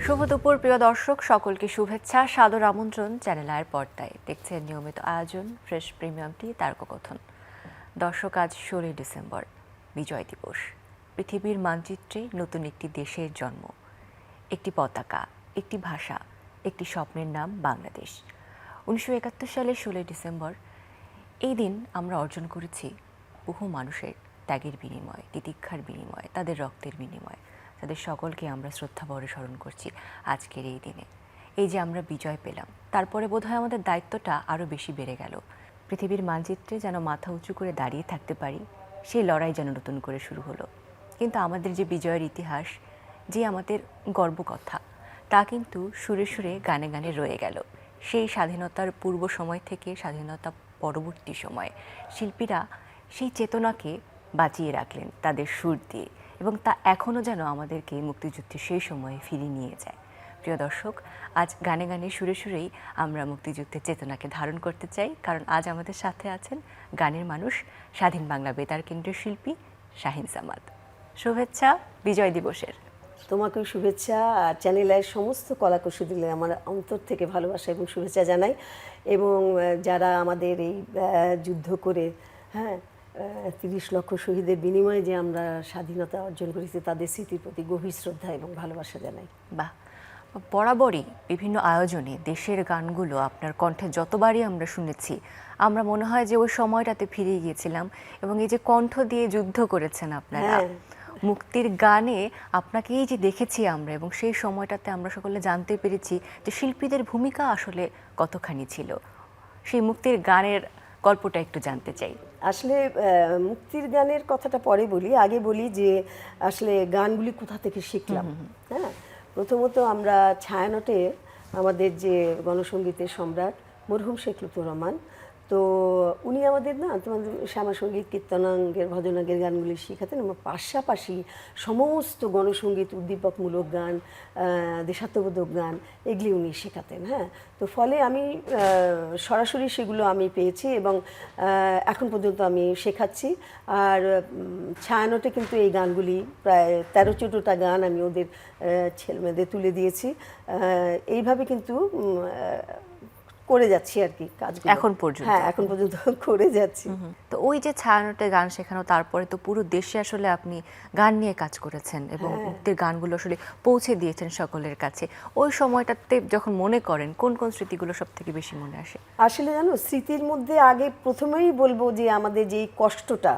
শুভ দুপুর প্রিয় দর্শক, সকলকে শুভেচ্ছা, সাদর আমন্ত্রণ চ্যানেল আয়ের পর্দায়। দেখছেন নিয়মিত আয়োজন ফ্রেশ প্রিমিয়াম টি তারককথন। দর্শক, আজ 16 ডিসেম্বর, বিজয় দিবস। পৃথিবীর মানচিত্রে নতুন একটি দেশের জন্ম, একটি পতাকা, একটি ভাষা, একটি স্বপ্নের নাম বাংলাদেশ। 1971 সালের 16 ডিসেম্বর এই দিন আমরা অর্জন করেছি বহু মানুষের ত্যাগের বিনিময়ে, তিতিক্ষার বিনিময়ে, তাদের রক্তের বিনিময়ে। তাদের সকলকে আমরা শ্রদ্ধাভরে স্মরণ করছি আজকের এই দিনে। এই যে আমরা বিজয় পেলাম, তারপরে বোধহয় আমাদের দায়িত্বটা আরও বেশি বেড়ে গেল। পৃথিবীর মানচিত্রে যেন মাথা উঁচু করে দাঁড়িয়ে থাকতে পারি, সেই লড়াই যেন নতুন করে শুরু হলো। কিন্তু আমাদের যে বিজয়ের ইতিহাস, যে আমাদের গর্বকথা, তা কিন্তু সুরে সুরে গানে গানে রয়ে গেল। সেই স্বাধীনতার পূর্ব সময় থেকে স্বাধীনতা পরবর্তী সময়ে শিল্পীরা সেই চেতনাকে বাঁচিয়ে রাখলেন তাদের সুর দিয়ে, এবং তা এখনও যেন আমাদেরকে মুক্তিযুদ্ধের সেই সময়ে ফিরিয়ে নিয়ে যায়। প্রিয় দর্শক, আজ গানে গানে সুরে সুরেই আমরা মুক্তিযুদ্ধের চেতনাকে ধারণ করতে চাই, কারণ আজ আমাদের সাথে আছেন গানের মানুষ, স্বাধীন বাংলা বেতার কেন্দ্রের শিল্পী শাহীন সামাদ। শুভেচ্ছা বিজয় দিবসের। তোমাকেও শুভেচ্ছা, আর চ্যানেলের সমস্ত কলাকুশলীদের আমার অন্তর থেকে ভালোবাসা এবং শুভেচ্ছা জানাই। এবং যারা আমাদের এই যুদ্ধ করে 30 লক্ষ শহীদের বিনিময়ে যে আমরা স্বাধীনতা অর্জন করেছি, তাদের স্মৃতির প্রতি গভীর শ্রদ্ধা এবং ভালোবাসা জানাই। বাহ, বরাবরই বিভিন্ন আয়োজনে দেশের গানগুলো আপনার কণ্ঠে যতবারই আমরা শুনেছি, আমরা মনে হয় যে ওই সময়টাতে ফিরে গিয়েছিলাম। এবং এই যে কণ্ঠ দিয়ে যুদ্ধ করেছেন আপনারা, মুক্তির গানে আপনাকে এই যে দেখেছি আমরা, এবং সেই সময়টাতে আমরা সকলে জানতে পেরেছি যে শিল্পীদের ভূমিকা আসলে কতখানি ছিল। সেই মুক্তির গানের গল্পটা একটু জানতে চাই। আসলে মুক্তির গানের কথাটা পরে বলি, আগে বলি যে আসলে গানগুলি কোথা থেকে শিখলাম। প্রথমত আমরা ছায়ানটে আমাদের যে গণসঙ্গীতের সম্রাট মরহুম শেখ লুৎফর রহমান, তো উনি আমাদের তোমাদের শ্যামাসঙ্গীত, কীর্তনাঙ্গের, ভজনাঙ্গের গানগুলি শেখাতেন এবং পাশাপাশি সমস্ত গণসঙ্গীত, উদ্দীপকমূলক গান, দেশাত্মবোধক গান, এগুলি উনি শেখাতেন। তো ফলে আমি সরাসরি সেগুলো আমি পেয়েছি এবং এখন পর্যন্ত আমি শেখাচ্ছি। আর ছায়ানটে কিন্তু এই গানগুলি প্রায় 13-14টা গান আমি ওদের ছেলেমেয়েদের তুলে দিয়েছি। এইভাবে কিন্তু করে যাচ্ছি আর কি কাজ এখন পর্যন্ত। এখন পর্যন্ত করে যাচ্ছি। তো ওই যে ছায়ানটে গান শেখানো, তারপরে তো পুরো দেশে আসলে আপনি গান নিয়ে কাজ করেছেন এবং মুক্তির গানগুলো আসলে পৌঁছে দিয়েছেন সকলের কাছে। ওই সময়টাতে যখন মনে করেন, কোন কোন স্মৃতিগুলো সব থেকে বেশি মনে আসে? আসলে জানো, স্মৃতির মধ্যে আগে প্রথমেই বলবো যে আমাদের যে কষ্টটা,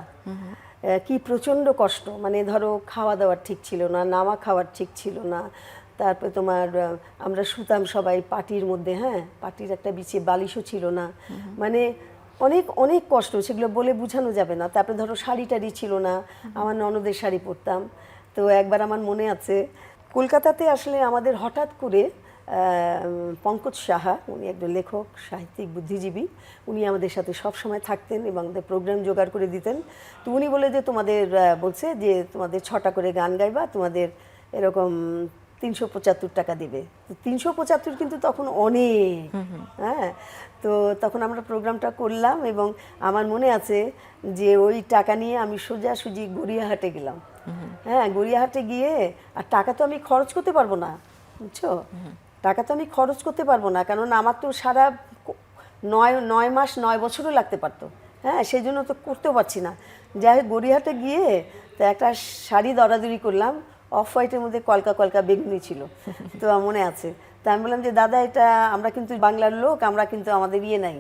কি প্রচণ্ড কষ্ট। মানে ধরো খাওয়া দাওয়ার ঠিক ছিল না, নামা খাওয়ার ঠিক ছিল না। তারপরে তোমার আমরা শুতাম সবাই পাটির মধ্যে, পাটির একটা বিছে বালিশও ছিল না। মানে অনেক অনেক কষ্ট, সেগুলো বলে বোঝানো যাবে না। তারপরে ধরো শাড়ি টাড়ি ছিল না, আমার ননদের শাড়ি পরতাম। তো একবার আমার মনে আছে, কলকাতাতে আসলে আমাদের হঠাৎ করে পঙ্কজ সাহা, উনি একজন লেখক, সাহিত্যিক, বুদ্ধিজীবী, উনি আমাদের সাথে সব সময় থাকতেন এবং আমাদের প্রোগ্রাম জোগাড় করে দিতেন। তো উনি বলে যে তোমাদের বলছে যে তোমাদের 6টা করে গান গাইবা, তোমাদের এরকম 375 টাকা দেবে। তো 375 কিন্তু তখন অনেক। তো তখন আমরা প্রোগ্রামটা করলাম এবং আমার মনে আছে যে ওই টাকা নিয়ে আমি সোজাসুজি গড়িয়াহাটে গেলাম। গড়িয়াহাটে গিয়ে, আর টাকা তো আমি খরচ করতে পারবো না, বুঝছো, টাকা তো আমি খরচ করতে পারবো না, কারণ আমার তো সারা 9 মাস 9 বছরও লাগতে পারতো। সেই জন্য তো করতেও পারছি না। যাই হোক, গড়িয়াহাটে গিয়ে তো একটা শাড়ি দরাদরি করলাম, অফ হোয়াইটের মধ্যে কলকা কলকা বেগুনি ছিল। তো মনে আছে, তা আমি বললাম যে দাদা, এটা আমরা কিন্তু বাংলার লোক, আমরা কিন্তু আমাদের নাই,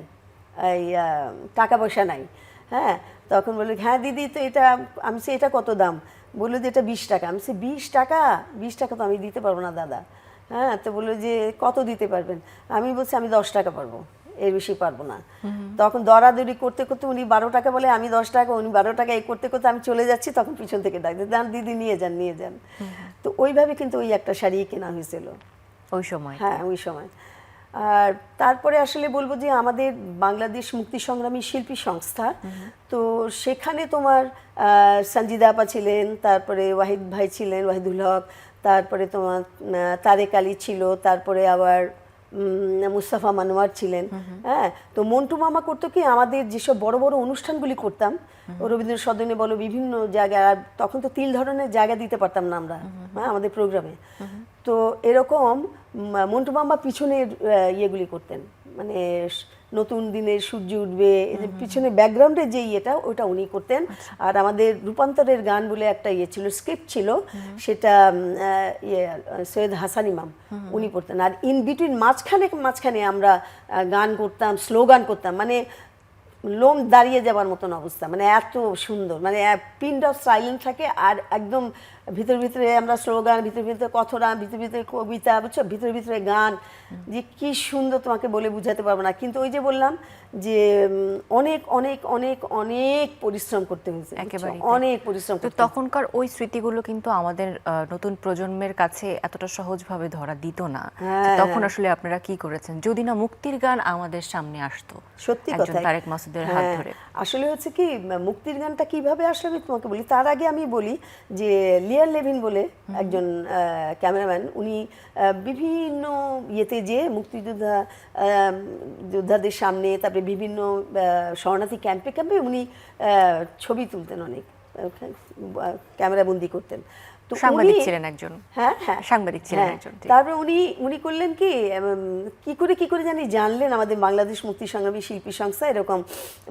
এই টাকা পয়সা নাই। তখন বললো হ্যাঁ দিদি, তো এটা আমি সে এটা কত দাম? বললো যে এটা 20 টাকা। আমি সে 20 টাকা? 20 টাকা তো আমি দিতে পারবো না দাদা। তো বললো যে কত দিতে পারবেন? আমি বলছি আমি 10 টাকা পারবো, এর বেশি পারবো না। তখন দরাদরি করতে করতে উনি 12 টাকা বলে, আমি 10 টাকা, উনি 12 টাকা, এই করতে করতে আমি চলে যাচ্ছি, তখন পিছন থেকে ডাকতে, দিদি নিয়ে যান নিয়ে যান। তো ওইভাবে কিন্তু ওই একটা শাড়ি কেনা হয়েছিল ওই সময়। ওই সময়। আর তারপরে আসলে বলবো যে আমাদের বাংলাদেশ মুক্তি সংগ্রামী শিল্পী সংস্থা, তো সেখানে তোমার সঞ্জিদা আপা ছিলেন, তারপরে ওয়াহিদ ভাই ছিলেন, ওয়াহিদুল হক, তারপরে তোমার তারেক আলী ছিল, তারপরে আবার মুস্তাফা মানোয়ার ছিলেন। হ্যাঁ, তো মন্টু মামা করতো কি, আমাদের যেসব বড় বড় অনুষ্ঠানগুলি করতাম, রবীন্দ্র সদনে বলো, বিভিন্ন জায়গায়, আর তখন তো তিল ধরনের জায়গা দিতে পারতাম না আমরা, হ্যাঁ, আমাদের প্রোগ্রামে। তো এরকম মন্টু মামা পিছনের ইয়েগুলি করতেন, মানে নতুন দিনের সূর্য উঠবে, পিছনে ব্যাকগ্রাউন্ডে যে ইয়েটা, ওটা উনি করতেন। আর আমাদের রূপান্তরের গান বলে একটা ইয়ে ছিল, স্ক্রিপ্ট ছিল, সেটা সৈয়দ হাসান ইমাম উনি পড়তেন। আর ইন বিটুইন মাঝখানে আমরা গান করতাম, স্লোগান করতাম, মানে লোম দাঁড়িয়ে যাবার মতন অবস্থা, মানে এত সুন্দর, মানে পিন অফ সাইলেন্ট থাকে, আর একদম ভিতরে ভিতরে আমরা স্লোগান, ভিতরে ভিতরে কথরা, ভিতরে ভিতরে কবিতা, বুঝছো, ভিতরে ভিতরে গান, যে কি সুন্দর তোমাকে বলে বুঝাতে পারবো না। কিন্তু ওই যে বললাম যে অনেক অনেক অনেক অনেক পরিশ্রম করতে হয়েছে, একেবারে অনেক পরিশ্রম তো তখনকার ওই স্মৃতিগুলো কিন্তু আমাদের নতুন প্রজন্মের কাছে এতটা সহজভাবে ধরা দিত না। তখন আসলে আপনারা কি করেছেন, যদি না মুক্তির গান আমাদের সামনে আসতো সত্যি কথা তারেক মাসুদের হাত ধরে? আসলে হচ্ছে কি, মুক্তির গানটা কিভাবে আসলে আমি তোমাকে বলি, তার আগে আমি বলি যে লিয়ার লেভিন বলে একজন ক্যামেরাম্যান, উনি বিভিন্ন ইয়েতে যে যোদ্ধাদের সামনে, তারপরে বিভিন্ন শরণার্থী ক্যাম্পে উনি ছবি তুলতেন, অনেক ক্যামেরাবন্দি করতেন। তো সাংবাদিক ছিলেন একজন। হ্যাঁ হ্যাঁ, সাংবাদিক ছিলেন একজন। তারপরে উনি করলেন কি করে জানি জানলেন আমাদের বাংলাদেশ মুক্তি সংগ্রামী শিল্পী সংস্থা এরকম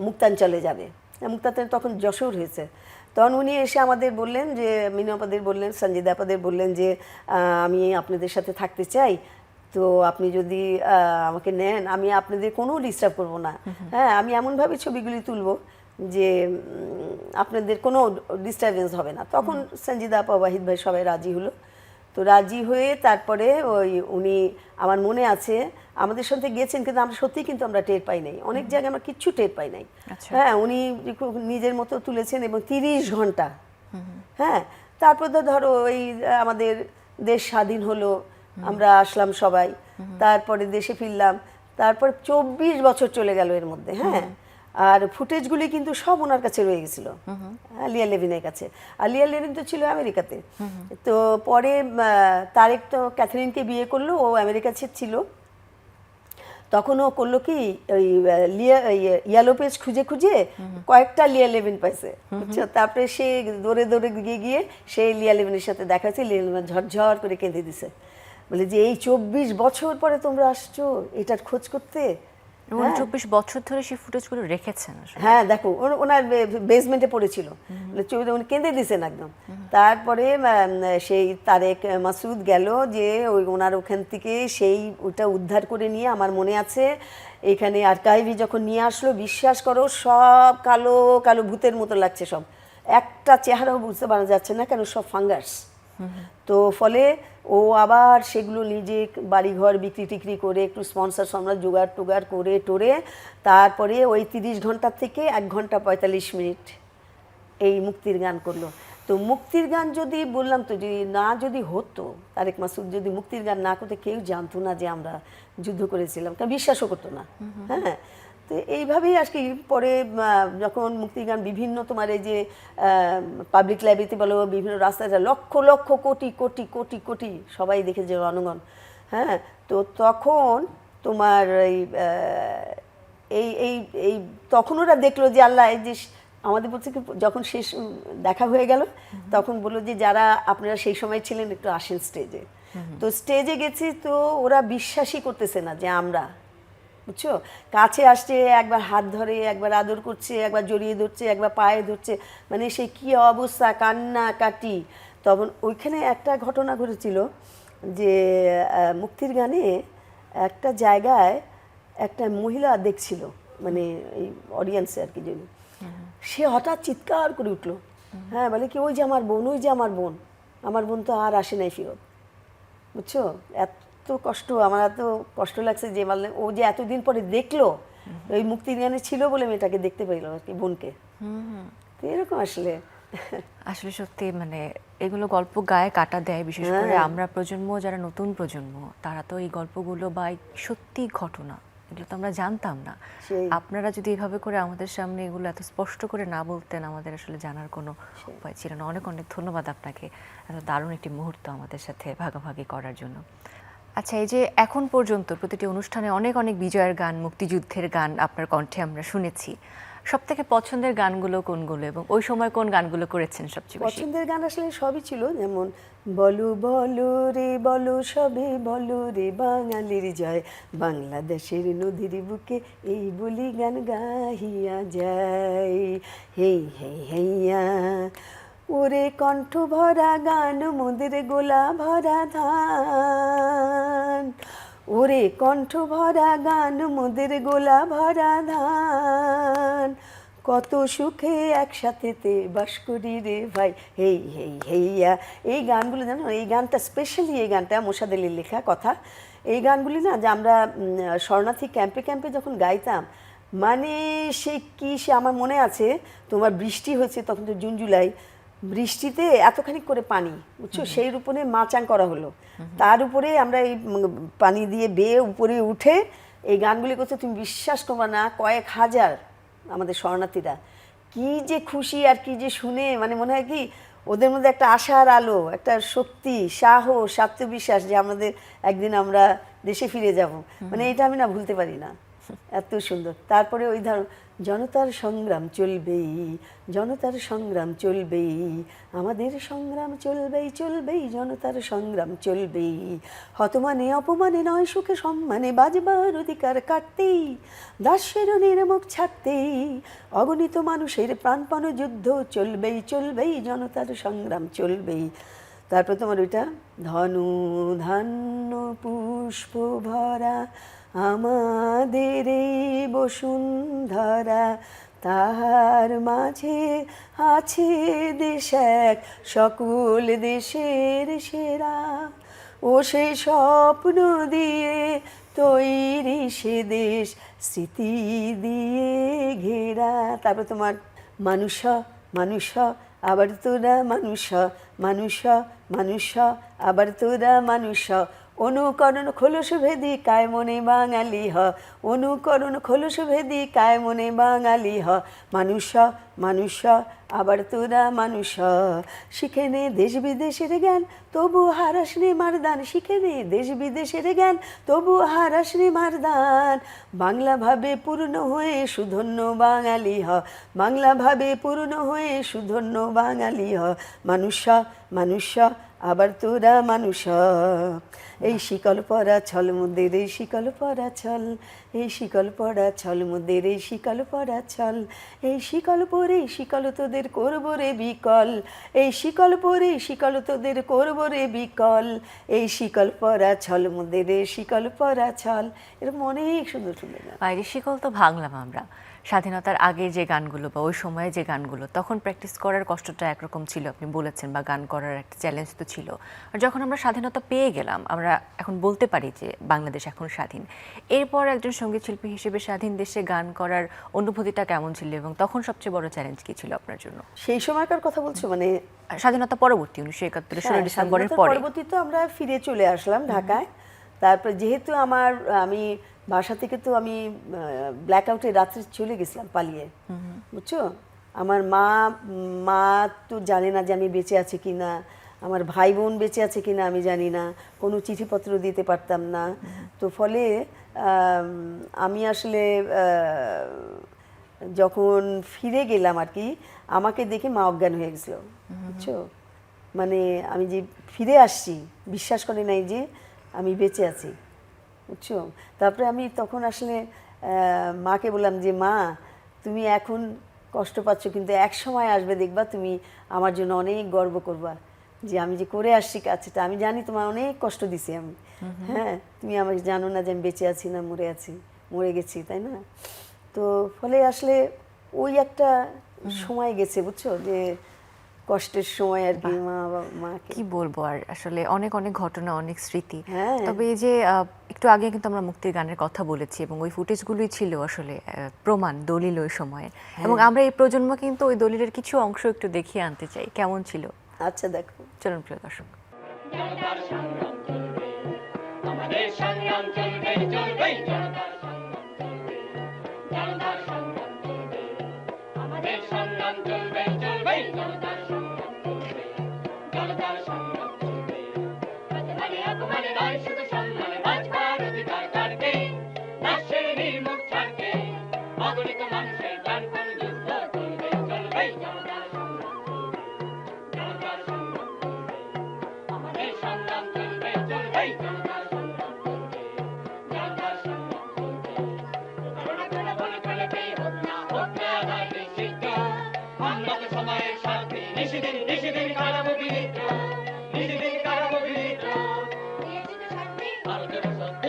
মুক্তাঞ্চলে যাবে। মুক্তাঞ্চল তখন যশোর হয়েছে। তখন উনি এসে আমাদের বললেন যে, মিনু আপাদের বললেন, সঞ্জিদা আপাদের বললেন যে আমি আপনাদের সাথে থাকতে চাই, তো আপনি যদি আমাকে নেন, আমি আপনাদের কোনো ডিস্টার্ব করবো না। হ্যাঁ, আমি এমনভাবে ছবিগুলি তুলবো যে আপনাদের কোনো ডিস্টারবেন্স হবে না। তখন সঞ্জিদা আপা, ওয়াহিদ ভাই সবাই রাজি হলো। তো রাজি হয়ে তারপরে উনি, আমার মনে আছে আমাদের সাথে গেছেন, কিন্তু আমরা সত্যিই কিন্তু আমরা টের পাই নাই, অনেক জায়গায় আমরা কিচ্ছু টের পাই নাই। হ্যাঁ, উনি নিজের মতো তুলেছেন, এবং 30 ঘন্টা। হ্যাঁ, তারপর তো ধরো আমাদের দেশ স্বাধীন হলো, আমরা আসলাম সবাই, তারপরে দেশে ফিরলাম, তারপর 24 বছর চলে গেল এর মধ্যে। হ্যাঁ, আর ফুটেজগুলি কিন্তু সব ওনার কাছে রয়ে গেছিল, লিয়া লেভিনের কাছে। আর লিয়া লেভিন তো ছিল আমেরিকাতে। তো পরে তারেক তো ক্যাথরিনকে বিয়ে করলো, ও আমেরিকা ছিল। তখন ও করলো কি, ওই ইয়েলো পেজ খুঁজে খুঁজে কয়েকটা লিয়া লেভিন পাইছে, বুঝছো। তারপরে সে দৌড়ে দৌড়ে গিয়ে সেই লিয়া লেভিনের সাথে দেখা হয়েছে। লিয়া লেভিন ঝরঝর করে কেঁদে দিছে, বলে যে এই 24 বছর পরে তোমরা আসছো এটার খোঁজ করতে। 24 বছর ধরে সেই ফুটেজগুলো রেখেছেন। হ্যাঁ, দেখো ওনার বেসমেন্টে পড়েছিল, উনি কেঁদে দিয়েছেন একদম। তারপরে সেই তারেক মাসুদ গেল, যে ওনার ওখান থেকে ওটা উদ্ধার করে নিয়ে, আমার মনে আছে এখানে আর্কাইভে যখন নিয়ে আসলো, বিশ্বাস করো সব কালো কালো ভূতের মতো লাগছে, সব একটা চেহারাও বুঝতে পারা যাচ্ছে না, কেন সব ফাঙ্গাস। তো ফলে ও আবার সেগুলো নিজে বাড়িঘর বিক্রি টিক্রি করে, একটু স্পন্সর জোগাড় টোগাড় করে টোরে, তারপরে ওই 30 ঘন্টা থেকে 1 ঘন্টা 45 মিনিট এই মুক্তির গান করলো। তো মুক্তির গান যদি বললাম তো, যদি হতো, তারেক মাসুদ যদি মুক্তির গান না করতে, কেউ জানতো না যে আমরা যুদ্ধ করেছিলাম, কেউ বিশ্বাসও করতো না। হ্যাঁ, তো এইভাবেই আজকে পরে যখন মুক্তির গান বিভিন্ন তোমার এই যে পাবলিক লাইব্রেরিতে বলো, বিভিন্ন রাস্তায় লক্ষ লক্ষ কোটি কোটি কোটি কোটি সবাই দেখেছে জনগণ। হ্যাঁ, তো তখন তোমার এই এই এই তখন ওরা দেখলো যে আল্লাহ, এই যে আমাদের বলছে কি, যখন শেষ দেখা হয়ে গেল, তখন বললো যে যারা আপনারা সেই সময় ছিলেন একটু আসেন স্টেজে। তো স্টেজে গেছি, তো ওরা বিশ্বাসই করতেছে না যে আমরা, বুঝছো, কাছে আসছে, একবার হাত ধরে, একবার আদর করছে, একবার জড়িয়ে ধরছে, একবার পায়ে ধরছে, মানে সেই কি অবস্থা, কান্না কাটি। তখন ওইখানে একটা ঘটনা ঘটেছিল যে মুক্তির গানে একটা জায়গায় একটা মহিলা দেখছিল, মানে এই অডিয়েন্সে আর কি, যদি সে হঠাৎ চিৎকার করে উঠলো। হ্যাঁ, বলে কি, ওই যে আমার বোন, ওই যে আমার বোন, আমার বোন তো আর আসে নাই ফেরত, বুঝছো। এত কষ্ট, আমার এত কষ্ট লাগছে যে, মানে ও যে এতদিন পরে দেখলো, ওই মুক্তির গানে ছিল বলে মেয়েটাকে দেখতে পাইল আর কি, বোনকে। তো এরকম আসলে সত্যি, মানে এগুলো গল্প গায়ে কাটা দেয়, বিশেষ করে আমরা প্রজন্ম, যারা নতুন প্রজন্ম, তারা তো এই গল্পগুলো বা সত্যি ঘটনা, এগুলো তো আমরা জানতাম না। আপনারা যদি এভাবে করে আমাদের সামনে এগুলো এত স্পষ্ট করে না বলতেন, আমাদের আসলে জানার কোনো উপায় ছিল না। অনেক অনেক ধন্যবাদ আপনাকে এত দারুণ একটি মুহূর্ত আমাদের সাথে ভাগাভাগি করার জন্য। আচ্ছা, এই যে এখন পর্যন্ত প্রতিটি অনুষ্ঠানে অনেক অনেক বিজয়ের গান, মুক্তিযুদ্ধের গান আপনার কণ্ঠে আমরা শুনেছি। সবথেকে পছন্দের গানগুলো কোনগুলো এবং ওই সময় কোন গানগুলো করেছেন সবচেয়ে বেশি? পছন্দের গান আসলে সবই ছিল, যেমন বলো বলো রে বলো সবে বলো রে বাঙালির জয়, বাংলাদেশের নদীর বুকে এই বলি গান গাহিয়া যায়, হেই হেই হেইয়া ওরে কণ্ঠ ভরা গান মোদের গোলা ভরা ধান, ওরে কণ্ঠ ভরা গান মোদের গোলা ভরা ধান, কত সুখে একসাথেতে বাস করি রে ভাই, হেই হেই হেইয়া। এই গানগুলো জানো, এই গানটা স্পেশালি, এই গানটা মোশাদ আলীর লেখা কথা। এই গানগুলি না যে আমরা শরণার্থী ক্যাম্পে ক্যাম্পে যখন গাইতাম, মানে সে আমার মনে আছে, তোমার বৃষ্টি হয়েছে তখন তো জুন জুলাই, বৃষ্টিতে এতখানি করে পানি, বুঝছো, সেই উপরে মাচাং করা হলো, তার উপরে আমরা এই পানি দিয়ে বেয়ে উপরে উঠে এই গানগুলি করতে, তুমি বিশ্বাস করবে না, কয়েক হাজার আমাদের শরণার্থীরা কি যে খুশি আর কি যে শুনে, মানে মনে হয় কি ওদের মধ্যে একটা আশার আলো, একটা শক্তি, সাহস, আত্মবিশ্বাস যে আমাদের একদিন আমরা দেশে ফিরে যাব, মানে এটা আমি না ভুলতে পারি না, এত সুন্দর। তারপরে ওই ধর জনতার সংগ্রাম চলবেই, জনতার সংগ্রাম চলবেই, আমাদের সংগ্রাম চলবেই চলবেই, জনতার সংগ্রাম চলবেই, হতমানে অপমানে নয় সুখে সম্মানে বাজবার অধিকার কাটতেই, দাসের নির্মুখ ছাড়তেই, অগণিত মানুষের প্রাণপণ যুদ্ধ চলবেই চলবেই, জনতার সংগ্রাম চলবেই। তারপর তোমার ওইটা ধনু ধান্য পুষ্প ভরা আমাদের এই বসুন্ধরা, তাহার মাঝে আছে দেশ এক সকল দেশের সেরা, ও সে স্বপ্ন দিয়ে তৈরি সে দেশ স্মৃতি দিয়ে ঘেরা। তারপর তোমার মানুষ মানুষ আবার তোরা মানুষ, মানুষ মানুষ আবার তোরা মানুষ, অনুকরণ খোলস ভেদি কায় মনে বাঙালি হ, অনুকরণ খোলস ভেদি কায় মনে বাঙালি হ, মানুষ মানুষ আবার তোরা মানুষ, শিখে নে দেশ বিদেশের জ্ঞান তবু হারাস নে মারদান, শিখে নে দেশ বিদেশের জ্ঞান তবু হারাস নে মারদান, বাংলা ভাবে পূর্ণ হয়ে সুধন্য বাঙালি হ, বাংলা ভাবে পূর্ণ হয়ে সুধন্য বাঙালি হ, মানুষ মানুষ আবার তোরা মানুষ, এই শিকল পরা ছল মুদের এই শিকল পরা ছল, এই শিকল পরা ছল মুদের এই শিকল পরা ছল, এই শিকল পরে শিকল তোদের করব রে বিকল, এই শিকল পরে শিকল তোদের করব রে বিকল, এই শিকল পরা ছল মুদের এই শিকল পরা ছল। এরকম অনেক সুন্দর সুন্দর গান। বাইরের শিকল তো ভাঙলাম আমরা। স্বাধীনতার আগের যে গানগুলো বা ওই সময়ে যে গানগুলো, তখন প্র্যাকটিস করার কষ্টটা একরকম ছিল আপনি বলেছেন, বা গান করার একটা চ্যালেঞ্জ তো ছিল। আর যখন আমরা স্বাধীনতা পেয়ে গেলাম, আমরা এখন বলতে পারি যে বাংলাদেশ এখন স্বাধীন, এরপর একজন সঙ্গীত শিল্পী হিসেবে স্বাধীন দেশে গান করার অনুভূতিটা কেমন ছিল এবং তখন সবচেয়ে বড় চ্যালেঞ্জ কি ছিল আপনার জন্য? সেই সময়কার কথা বলছো, মানে স্বাধীনতা পরবর্তী 1971 16 ডিসেম্বরের পরে? পরবর্তী তো আমরা ফিরে চলে আসলাম ঢাকায়। তারপর যেহেতু আমি বাসা থেকে তো আমি ব্ল্যাক আউটে রাত্রে চলে গেছিলাম পালিয়ে, বুঝছো, আমার মা তো জানে না যে আমি বেঁচে আছি কিনা, আমার ভাই বোন বেঁচে আছে কিনা আমি জানি না, কোনো চিঠিপত্র দিতে পারতাম না। তো ফলে আমি আসলে যখন ফিরে গেলাম আর কি, আমাকে দেখে মা অজ্ঞান হয়ে গেছিল, বুঝছো, মানে আমি যে ফিরে আসছি বিশ্বাস করে নাই যে আমি বেঁচে আছি, বুঝছো। তারপরে আমি তখন আসলে মাকে বললাম যে মা, তুমি এখন কষ্ট পাচ্ছ, কিন্তু এক সময় আসবে দেখবা তুমি আমার জন্য অনেক গর্ব করবা, যে আমি যে করে আসছি কাজটা, আমি জানি তোমার অনেক কষ্ট দিছি আমি, হ্যাঁ, তুমি আমাকে জানো না যে আমি বেঁচে আছি না মরে গেছি, তাই না। তো ফলে আসলে ওই একটা সময় গেছে, বুঝছো, যে কষ্টের সময় আর কি। মাকে কি বলবো আর, আসলে অনেক অনেক ঘটনা, অনেক স্মৃতি। হ্যাঁ। তবে এই যে একটু আগে কিন্তু আমরা মুক্তির গানের কথা বলেছি এবং ওই ফুটেজগুলোই ছিল আসলে প্রমাণ, দলিল ওই সময়ের। এবং আমরা এই প্রজন্ম কিন্তু ওই দলিলের কিছু অংশ একটু দেখিয়ে আনতে চাই, কেমন ছিল। আচ্ছা দেখো, চলুন প্রিয় দর্শক। আমাদের সংগ্রাম চলবে চলবে, আমাদের সংগ্রাম চলবে চলবে, জনতার সংগ্রাম চলবে, জনতার সংগ্রাম চলবে, অপমানে নয় শুধু সম্মান চলবে জনতার সংগ্রাম চলবে জনতার সংগ্রাম চলবে করোনা করে বলে চলবে হোক না আধার নিষিদ্ধ আমরা তো সময়ের সাথে নিষিদিন কারাবহিত নিষিদিন কারাবহিত ভারতের শক্তি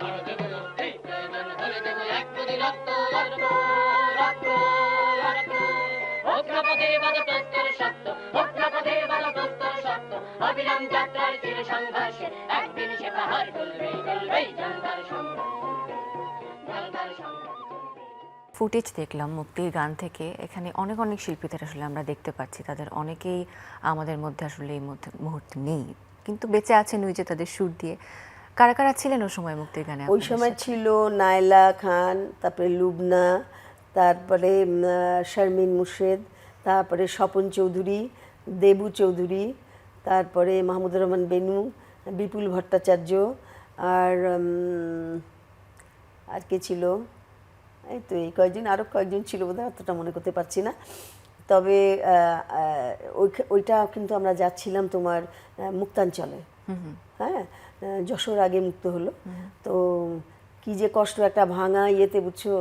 ভারতের শক্তি প্রয়োজন হলে দেব এক কোটি রক্ত রক্ত রক্ত রক্ত হোক না পথে বাধাপ্রস্তর শক্ত হোক না পথে বাধাপ্রস্তর শক্ত অবিরাম যাত্রার চির সংঘর্ষে একদিন সে পাহাড় চলবে জনতার সংগ্রাম জনতার সংগ্রাম ফুটেজ দেখলাম মুক্তির গান থেকে। এখানে অনেক অনেক শিল্পীদের আসলে আমরা দেখতে পাচ্ছি, তাদের অনেকেই আমাদের মধ্যে আসলে এই মুহূর্তে নেই, কিন্তু বেঁচে আছেন ওই যে তাদের সুর দিয়ে। কারা কারা ছিলেন ওই সময় মুক্তির গানে? ওই সময় ছিল নাইলা খান, তারপরে লুবনা, তারপরে শারমিন মুর্শেদ, তারপরে স্বপন চৌধুরী, দেবু চৌধুরী, তারপরে মাহমুদুর রহমান বেনু, বিপুল ভট্টাচার্য, আর কে ছিল, এই তো এই কয়েকজন, আরও কয়েকজন ছিল বোধহয়, অতটা মনে করতে পারছি না। তবে ওইটা কিন্তু আমরা যাচ্ছিলাম তোমার মুক্তাঞ্চলে, হ্যাঁ, যশোর আগে মুক্ত হলো। তো কি যে কষ্ট, একটা ভাঙা ইয়েতে বুঝছো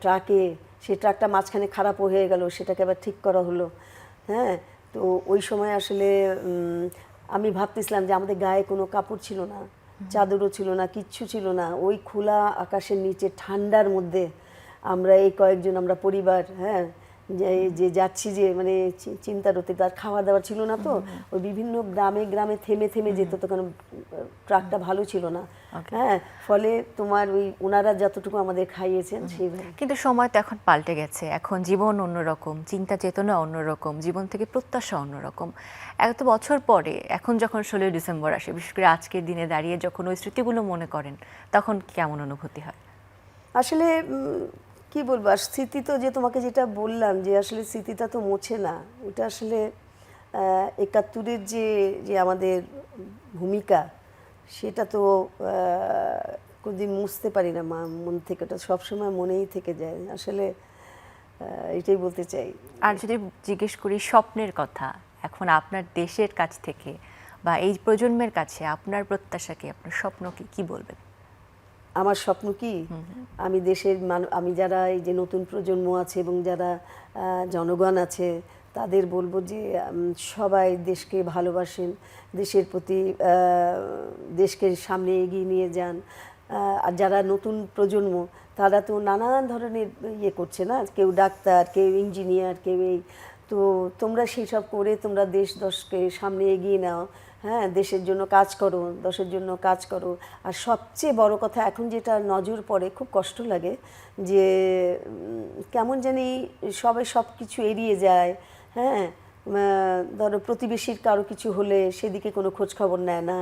ট্রাকে, সেই ট্রাকটা মাঝখানে খারাপ হয়ে গেল, সেটাকে আবার ঠিক করা হলো। হ্যাঁ, তো ওই সময় আসলে আমি ভাবতেছিলাম যে আমাদের গায়ে কোনো কাপড় ছিল না, চাদরও ছিল না, কিচ্ছু ছিল না। ওই খোলা আকাশের নিচে ঠান্ডার মধ্যে আমরা এই কয়েকজন, আমরা পরিবার, হ্যাঁ, যে যাচ্ছি, যে মানে চিন্তার হতে, তার খাওয়া দাওয়া ছিল না, তো ওই বিভিন্ন গ্রামে গ্রামে থেমে থেমে যেত, তো কারণ ট্রাকটা ভালো ছিল না। হ্যাঁ, ফলে তোমার ওই ওনারা যতটুকু আমাদের খাইয়েছেন সেইভাবে। কিন্তু সময় তো এখন পাল্টে গেছে, এখন জীবন অন্যরকম, চিন্তা চেতনা অন্যরকম, জীবন থেকে প্রত্যাশা অন্যরকম। এত বছর পরে এখন যখন 16 ডিসেম্বর আসে, বিশেষ করে আজকের দিনে দাঁড়িয়ে যখন ওই স্মৃতিগুলো মনে করেন, তখন কেমন অনুভূতি হয়? আসলে কি বলবো, আর স্মৃতি তো, যে তোমাকে যেটা বললাম, যে আসলে স্মৃতিটা তো মোছে না। ওটা আসলে 71-এর যে আমাদের ভূমিকা, সেটা তো কোনদিন মুছতে পারি না মন থেকে, ওটা সবসময় মনেই থেকে যায়। আসলে এটাই বলতে চাই। আর যদি জিজ্ঞেস করি স্বপ্নের কথা, এখন আপনার দেশের কাছ থেকে বা এই প্রজন্মের কাছে আপনার প্রত্যাশা কি, আপনার স্বপ্ন কি, কি বলবেন? আমার স্বপ্ন কি, আমি দেশের আমি যারা এই যে নতুন প্রজন্ম আছে এবং যারা জনগণ আছে, তাদের বলবো যে সবাই দেশকে ভালোবাসেন, দেশের প্রতি দেশকে সামনে এগিয়ে নিয়ে যান। আর যারা নতুন প্রজন্ম, তারা তো নানান ধরনের ইয়ে করছে না, কেউ ডাক্তার, কেউ ইঞ্জিনিয়ার, কেউ এই, তো তোমরা সেই সব করে তোমরা দেশকে সামনে এগিয়ে নাও। হ্যাঁ, দেশের জন্য কাজ করো, দেশের জন্য কাজ করো। আর সবচেয়ে বড় কথা, এখন যেটা নজর পড়ে, খুব কষ্ট লাগে, যে কেমন জানি সবাই সব কিছু এড়িয়ে যায়। হ্যাঁ, ধরো প্রতিবেশীর কারো কিছু হলে সেদিকে কোনো খোঁজ খবর নেয় না,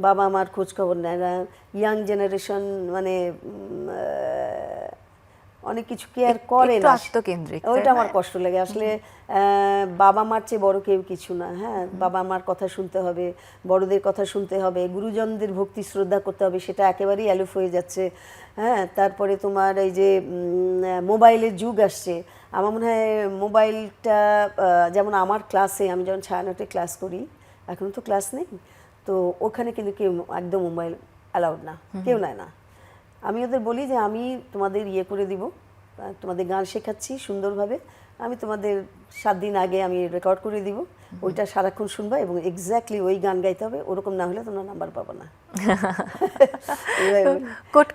বাবা মার খোঁজ খবর নেয় না, ইয়াং জেনারেশন মানে অনেক কিছু কেয়ার করে না, আত্মকেন্দ্রিক। ওইটা আমার কষ্ট লাগে আসলে। বাবা মার চেয়ে বড় কেউ কিছু না। হ্যাঁ, বাবা মার কথা শুনতে হবে, বড়দের কথা শুনতে হবে, গুরুজনদের ভক্তি শ্রদ্ধা করতে হবে, সেটা একেবারেই অ্যালুফ হয়ে যাচ্ছে। হ্যাঁ, তারপরে তোমার এই যে মোবাইলের যুগ আসছে, আমার মনে হয় মোবাইলটা, যেমন আমার ক্লাসে, আমি যখন ছায়ানটে ক্লাস করি, এখন তো ক্লাস নেই, তো ওখানে কিন্তু কেউ একদম মোবাইল অ্যালাউড না, কেউ নেয় না। আমি ওদের বলি যে আমি তোমাদের ইয়ে করে দিব, তোমাদের গান শেখাচ্ছি সুন্দরভাবে, আমি তোমাদের 7 দিন আগে আমি রেকর্ড করে দিব, ওইটা সারাক্ষণ শুনবা এবং এক্স্যাক্টলি ওই গান গাইতে হবে, ওরকম না হলে তোমরা নাম্বার পাবো না।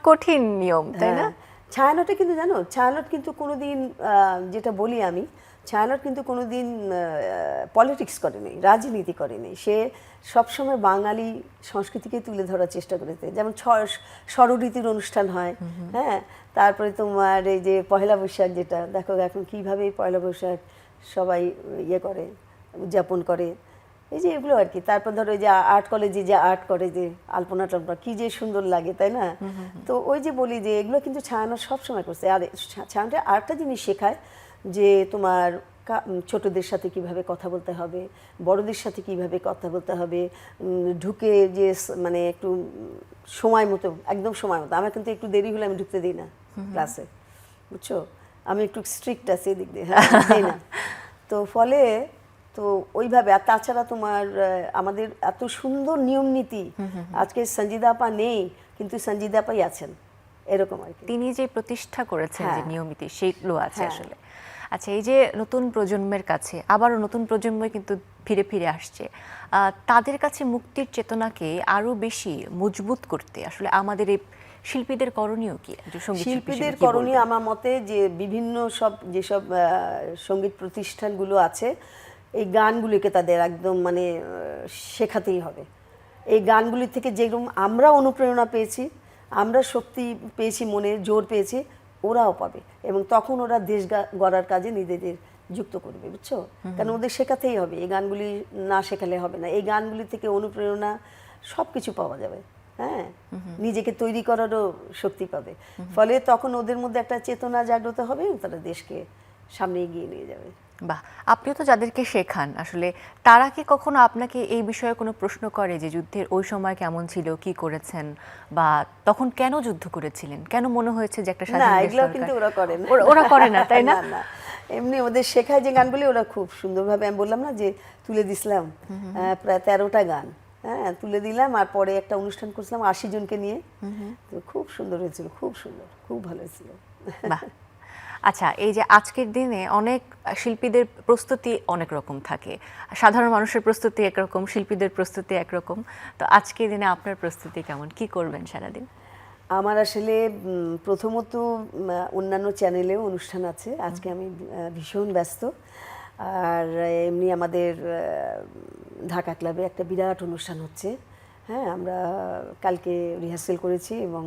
কঠিন নিয়ম, তাই না? ছায়ানটে কিন্তু জানো, ছায়ানট কিন্তু কোনোদিন, যেটা বলি আমি, ছায়ানট কিন্তু কোনোদিন পলিটিক্স করেনি, রাজনীতি করেনি। সে সবসময় বাঙালি সংস্কৃতিকে তুলে ধরার চেষ্টা করেছে। যেমন ষড়ঋতুর অনুষ্ঠান হয়, হ্যাঁ, তারপরে তোমার এই যে পয়লা বৈশাখ, যেটা দেখো এখন কীভাবে পয়লা বৈশাখ সবাই ইয়ে করে, উদযাপন করে, এই যে এগুলো আর কি। তারপর ধরো এই যে আর্ট কলেজে যে আর্ট করে, যে আলপনা টালপনা, কি যে সুন্দর লাগে, তাই না? তো ওই যে বলি যে এগুলো কিন্তু ছায়ানট সবসময় করছে। আর ছায়ানটে আরেকটা জিনিস শেখায়, যে তোমার ছোটদের সাথে কিভাবে কথা বলতে হবে, বড়দের সাথে কিভাবে কথা বলতে হবে, ঢুকে যে মানে একটু সময় মতো, একদম সময় মতো। আমার কিন্তু একটু দেরি হলে আমি ঢুকতে দিই না ক্লাসে, বুঝছো, আমি একটু স্ট্রিক্ট আছি এদিক দিয়ে, হ্যাঁ, দিই না। তো ফলে তো ওইভাবে। আর তাছাড়া তোমার আমাদের এত সুন্দর নিয়ম নীতি, আজকে সঞ্জিদা আপা নেই কিন্তু সঞ্জিদা আপাই আছেন, এরকম আর কি। তিনি যে প্রতিষ্ঠা করেছেন যে হ্যাঁ। নিয়মিত, সেইগুলো আছে হ্যাঁ। আসলে। আচ্ছা, এই যে নতুন প্রজন্মের কাছে, আবারও নতুন প্রজন্মই কিন্তু ফিরে ফিরে আসছে, তাদের কাছে মুক্তির চেতনাকে আরো বেশি মজবুত করতে আসলে আমাদের এই শিল্পীদের করণীয় কি? একজন সঙ্গীত শিল্পী শিল্পীদের হিসেবে কি করণীয় বলবেন? আমার মতে যে বিভিন্ন যেসব সঙ্গীত প্রতিষ্ঠানগুলো আছে, এই গানগুলিকে তাদের একদম মানে শেখাতেই হবে। এই গানগুলি থেকে যেরকম আমরা অনুপ্রেরণা পেয়েছি, আমরা শক্তি পেয়েছি, মনে জোর পেয়েছি, ওরাও পাবে, এবং তখন ওরা দেশ গড়ার কাজে নিজেদের যুক্ত করবে, বুঝছো? কারণ ওদের শেখাতেই হবে, এই গানগুলি না শেখালে হবে না। এই গানগুলি থেকে অনুপ্রেরণা সব কিছু পাওয়া যাবে, হ্যাঁ, নিজেকে তৈরি করারও শক্তি পাবে। ফলে তখন ওদের মধ্যে একটা চেতনা জাগ্রত হবে, তারা দেশকে সামনে এগিয়ে নিয়ে যাবে। বাহ, আপনিও তো যাদেরকে শেখান আসলে, তারা কি কখনো আপনাকে এই বিষয়ে কোনো প্রশ্ন করে যে যুদ্ধের ওই সময় কেমন ছিল, কি করেছেন, বা তখন কেন যুদ্ধ করেছিলেন, কেন মনে হয়েছে যে একটা না, স্বাধীন দেশ এগুলো দরকার? কিন্তু ওরা করে না। ওরা করে না, তাই না? না, এমনি ওদের শেখায় যে গানগুলি, ওরা খুব সুন্দরভাবে, আমি বললাম না যে তুলে দিছিলাম প্রায় 13টা গান, হ্যাঁ, তুলে দিলাম। আর পরে একটা অনুষ্ঠান করছিলাম 80 জনকে নিয়ে, তো খুব সুন্দর হয়েছিল, খুব সুন্দর, খুব ভালো হয়েছিল। বাহ। আচ্ছা, এই যে আজকের দিনে অনেক শিল্পীদের প্রস্তুতি অনেক রকম থাকে, সাধারণ মানুষের প্রস্তুতি একরকম, শিল্পীদের প্রস্তুতি একরকম, তো আজকের দিনে আপনার প্রস্তুতি কেমন, কি করবেন সারাদিন? আমার আসলে প্রথমত অন্যান্য চ্যানেলেও অনুষ্ঠান আছে, আজকে আমি ভীষণ ব্যস্ত। আর এমনি আমাদের ঢাকা ক্লাবে একটা বিরাট অনুষ্ঠান হচ্ছে, হ্যাঁ, আমরা কালকে রিহার্সেল করেছি, এবং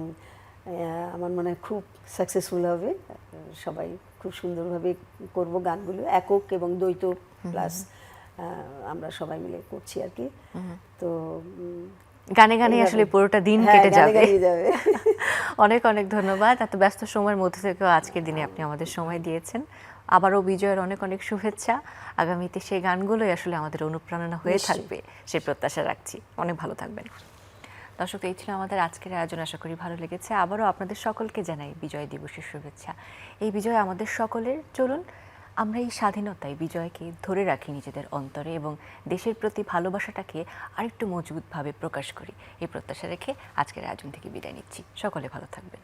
আমার মনে হয় খুব সাকসেসফুল হবে। সবাই খুব সুন্দরভাবে করব গানগুলো, একক এবং দ্বৈত প্লাস আমরা সবাই মিলে করছি আর কি। তো গানে গানে আসলে পুরোটা দিন হ্যাঁ, কেটে গানে যাবে। গানেই যাবে। অনেক অনেক ধন্যবাদ, এত ব্যস্ত সময়ের মধ্যে থেকেও আজকের দিনে আপনি আমাদের সময় দিয়েছেন। আবারও বিজয়ের অনেক অনেক শুভেচ্ছা। আগামীতে সেই গানগুলোই আসলে আমাদের অনুপ্রেরণা হয়ে নিশ্চয়ই। থাকবে, সেই প্রত্যাশা রাখছি। অনেক ভালো থাকবেন। দর্শক, এই ছিল আমাদের আজকের আয়োজন, আশা করি ভালো লেগেছে। আবারও আপনাদের সকলকে জানাই বিজয় দিবসের শুভেচ্ছা। এই বিজয় আমাদের সকলের, চলুন আমরা এই স্বাধীনতায় বিজয়কে ধরে রাখি নিজেদের অন্তরে, এবং দেশের প্রতি ভালোবাসাটাকে আরেকটু মজবুতভাবে প্রকাশ করি, এই প্রত্যাশা রেখে আজকের আয়োজন থেকে বিদায় নিচ্ছি। সকলে ভালো থাকবেন।